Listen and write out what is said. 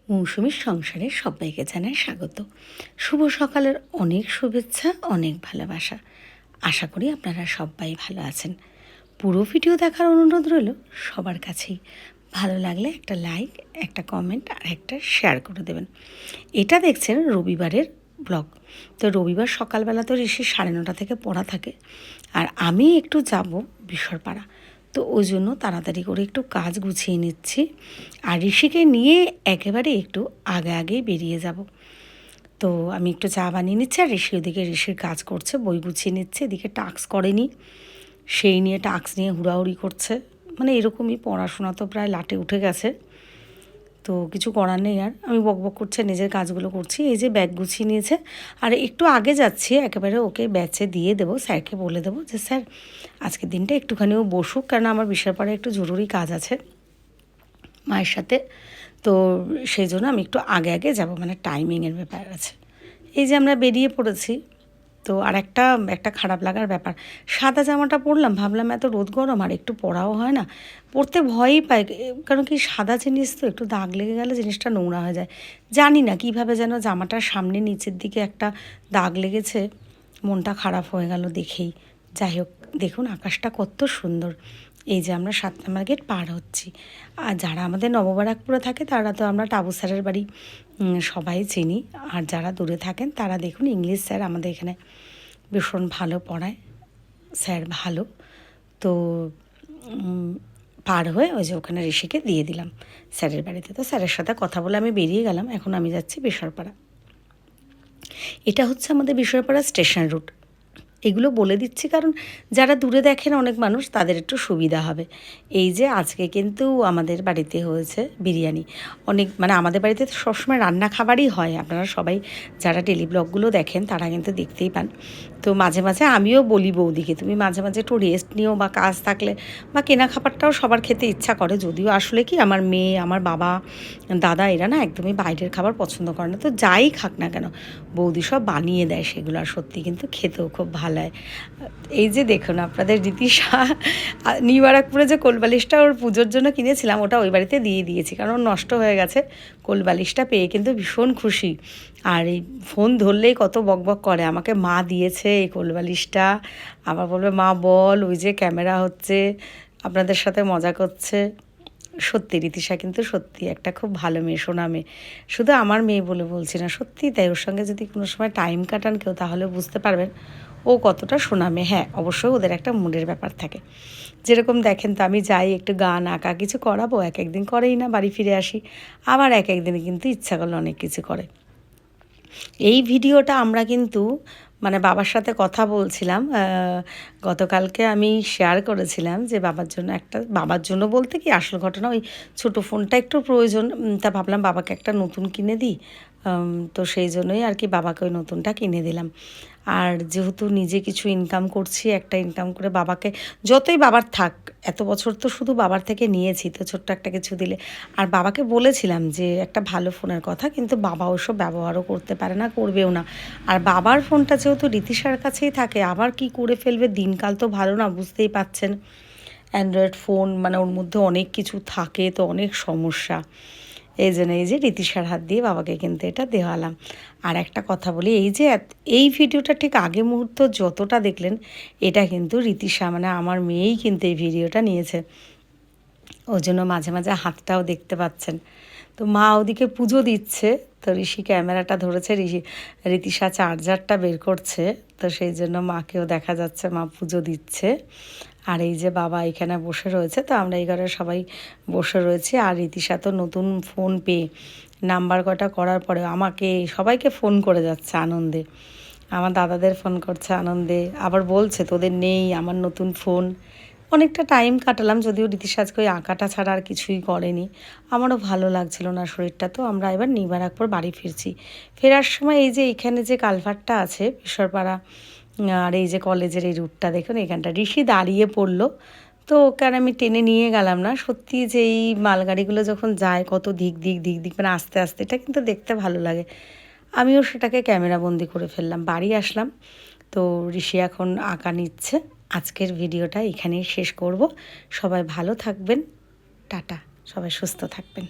মৌসুমীর সংসারে সবাইকে জানায় স্বাগত। শুভ সকালের অনেক শুভেচ্ছা, অনেক ভালোবাসা। আশা করি আপনারা সবাই ভালো আছেন। পুরো ভিডিও দেখার অনুরোধ রইল সবার কাছেই। ভালো লাগলে একটা লাইক, একটা কমেন্ট আর একটা শেয়ার করে দেবেন। এটা দেখছেন রবিবারের ব্লগ। তো রবিবার সকালবেলা তো ঋষির 9:30 থেকে পড়া থাকে, আর আমি একটু যাব বিশ্বরপাড়া। তো ওই জন্য তাড়াতাড়ি করে একটু কাজ গুছিয়ে নিচ্ছি, আর ঋষিকে নিয়ে একেবারে একটু আগে আগেই বেরিয়ে যাব। তো আমি একটু চা বানিয়ে নিচ্ছি, আর ঋষি ওদিকে ঋষির কাজ করছে, বই গুছিয়ে নিচ্ছে। এদিকে টাস্ক করেনি, সেই নিয়ে টাস্ক নিয়ে হুড়াহুড়ি করছে। মানে এরকমই, পড়াশোনা তো প্রায় লাটে উঠে গেছে। তো কিছু করার নেই, আর আমি বকবক করছে, নিজের কাজগুলো করছি। এই যে ব্যাগ গুছিয়ে নিয়েছে, আর একটু আগে যাচ্ছি, একেবারে ওকে ব্যাচে দিয়ে দেবো, স্যারকে বলে দেবো যে স্যার আজকের দিনটা একটুখানিও বসুক, কারণ আমার বিশালপাড়ায় একটু জরুরি কাজ আছে মায়ের সাথে। তো সেই জন্য আমি একটু আগে আগে যাব, মানে টাইমিংয়ের ব্যাপার আছে। এই যে আমরা বেরিয়ে পড়েছি। তো আর একটা খারাপ লাগার ব্যাপার, সাদা জামাটা পরলাম, ভাবলাম এত রোদ গরম আর একটু পরাও হয় না, পরতে ভয়ই পাই। কারণ কি, সাদা জিনিস তো একটু দাগ লেগে গেলে জিনিসটা নোংরা হয়ে যায়। জানি না কীভাবে যেন জামাটার সামনে নিচের দিকে একটা দাগ লেগেছে, মনটা খারাপ হয়ে গেল দেখেই। যাই হোক, দেখুন আকাশটা কত সুন্দর। এই যে আমরা 7 নম্বর গেট পার হচ্ছি। আর যারা আমাদের নববারাকপুরে থাকে তারা তো আমরা টাবু স্যারের বাড়ি সবাই চিনি। আর যারা দূরে থাকেন তারা দেখুন, ইংলিশ স্যার আমাদের এখানে ভীষণ ভালো পড়ায়, স্যার ভালো। তো পার হয়ে ওই যে ওখানে ঋষিকে দিয়ে দিলাম স্যারের বাড়িতে। তো স্যারের সাথে কথা বলে আমি বেরিয়ে গেলাম। এখন আমি যাচ্ছি বিশরপাড়া। এটা হচ্ছে আমাদের বিশরপাড়া স্টেশন রুট। এগুলো বলে দিচ্ছি কারণ যারা দূরে দেখেন অনেক মানুষ, তাদের একটু সুবিধা হবে। এই যে আজকে কিন্তু আমাদের বাড়িতে হয়েছে বিরিয়ানি। অনেক, মানে আমাদের বাড়িতে তো সবসময় রান্না খাবারই হয়, আপনারা সবাই যারা টেলিব্লগগুলো দেখেন তারা কিন্তু দেখতেই পান। তো মাঝে মাঝে আমিও বলি বৌদিকে, তুমি মাঝে মাঝে একটু রেস্ট নিও, বা কাজ থাকলে বা কেনা খাবারটাও সবার খেতে ইচ্ছা করে। যদিও আসলে কি, আমার মেয়ে, আমার বাবা, দাদা এরা না একদমই বাইরের খাবার পছন্দ করে না। তো যাই খাক না কেন, বৌদি সব বানিয়ে দেয় সেগুলো, আর সত্যি কিন্তু খেতেও খুব ভালো হয়। এই যে দেখুন আপনাদের রীতিশা নিউ ব্যারাকপুরে যে কোলবালিশটা ওর পুজোর জন্য কিনেছিলাম, ওটা ওই বাড়িতে দিয়ে দিয়েছি, কারণ নষ্ট হয়ে গেছে। কোলবালিশটা পেয়ে কিন্তু ভীষণ খুশি। আর এই ফোন ধরলেই কত বকবক করে, আমাকে মা দিয়েছে এই কোলবালিশটা। আবার বলবে মা বল, ওই যে ক্যামেরা হচ্ছে, আপনাদের সাথে মজা করছে। সত্যি রীতিশা কিন্তু সত্যি একটা খুব ভালো মেয়ে, সোনা মেয়ে। শুধু আমার মেয়ে বলে বলছি না, সত্যি তাই। ওর সঙ্গে যদি কোনো সময় টাইম কাটান কেউ, তাহলে বুঝতে পারবেন ও কতটা সোনা মেয়ে। হ্যাঁ, অবশ্যই ওদের একটা মুডের ব্যাপার থাকে। যেরকম দেখেন তো, আমি যাই একটু গান আঁকা কিছু করাবো, এক একদিন করেই না, বাড়ি ফিরে আসি। আবার এক একদিনে কিন্তু ইচ্ছা করলে অনেক কিছু করে। এই ভিডিওটা আমরা কিন্তু, মানে বাবার সাথে কথা বলছিলাম, গতকালকে আমি শেয়ার করেছিলাম যে বাবার জন্য বলতে কি, আসল ঘটনা ওই ছোটো ফোনটা একটু প্রয়োজন। তা ভাবলাম বাবাকে একটা নতুন কিনে দিই। তো সেই জন্যই আর কি বাবাকে ওই নতুনটা কিনে দিলাম। আর যেহেতু নিজে কিছু ইনকাম করছি, একটা ইনকাম করে বাবাকে, যতই বাবার থাক, এত বছর তো শুধু বাবার থেকে নিয়েছি, তো ছোট্ট একটা কিছু দিলে। আর বাবাকে বলেছিলাম যে একটা ভালো ফোনের কথা, কিন্তু বাবা ওসব ব্যবহারও করতে পারে না, করবেও না। আর বাবার ফোনটা যেহেতু রীতিশার কাছেই থাকে, আবার কি করে ফেলবে, দিনকাল তো ভালো না, বুঝতেই পাচ্ছেন। অ্যান্ড্রয়েড ফোন, মানে ওর মধ্যে অনেক কিছু থাকে, তো অনেক সমস্যা। এই জন্য এই যে রীতিশার হাত দিয়ে বাবাকে কিন্তু এটা দেওয়ালাম। আর একটা কথা বলি, এই যে এই ভিডিওটা ঠিক আগে মুহূর্ত যতটা দেখলেন, এটা কিন্তু রীতিশা, মানে আমার মেয়েই কিন্তু এই ভিডিওটা নিয়েছে। ওই জন্য মাঝে মাঝে হাতটাও দেখতে পাচ্ছেন। তো মা ওদিকে পুজো দিচ্ছে, তো ঋষি ক্যামেরাটা ধরেছে, রীতিশা চার্জারটা বের করছে। তো সেই জন্য মাকেও দেখা যাচ্ছে মা পুজো দিচ্ছে। আর এই যে বাবা এখানে বসে রয়েছে, তো আমরা এই ঘরে সবাই বসে রয়েছি। আর রীতিশা তো নতুন ফোন পেয়ে নাম্বার কটা করার পরে আমাকে সবাইকে ফোন করে যাচ্ছে আনন্দে। আমার দাদাদের ফোন করছে আনন্দে, আবার বলছে তোদের নেই, আমার নতুন ফোন। অনেকটা টাইম কাটালাম, যদিও রীতিশা আজকে ওই আঁকাটা ছাড়া আর কিছুই করেনি। আমারও ভালো লাগছিল না শরীরটা। তো আমরা এবার নিবারাকপুর বাড়ি ফিরছি। ফেরার সময় এই যে এখানে যে কালভারটা আছে বিশ্বরপাড়া, আর এই যে কলেজের এই রুটটা দেখুন, এখানটা ঋষি দাঁড়িয়ে পড়লো। তো ওকে আর আমি টেনে নিয়ে গেলাম না। সত্যি যে এই মালগাড়িগুলো যখন যায়, কত দিক দিক দিক দিক, মানে আস্তে আস্তে, এটা কিন্তু দেখতে ভালো লাগে। আমিও সেটাকে ক্যামেরাবন্দি করে ফেললাম, বাড়ি আসলাম। তো ঋষি এখন আঁকা নিচ্ছে। আজকের ভিডিওটা এখানেই শেষ করব। সবাই ভালো থাকবেন, টাটা। সবাই সুস্থ থাকবেন।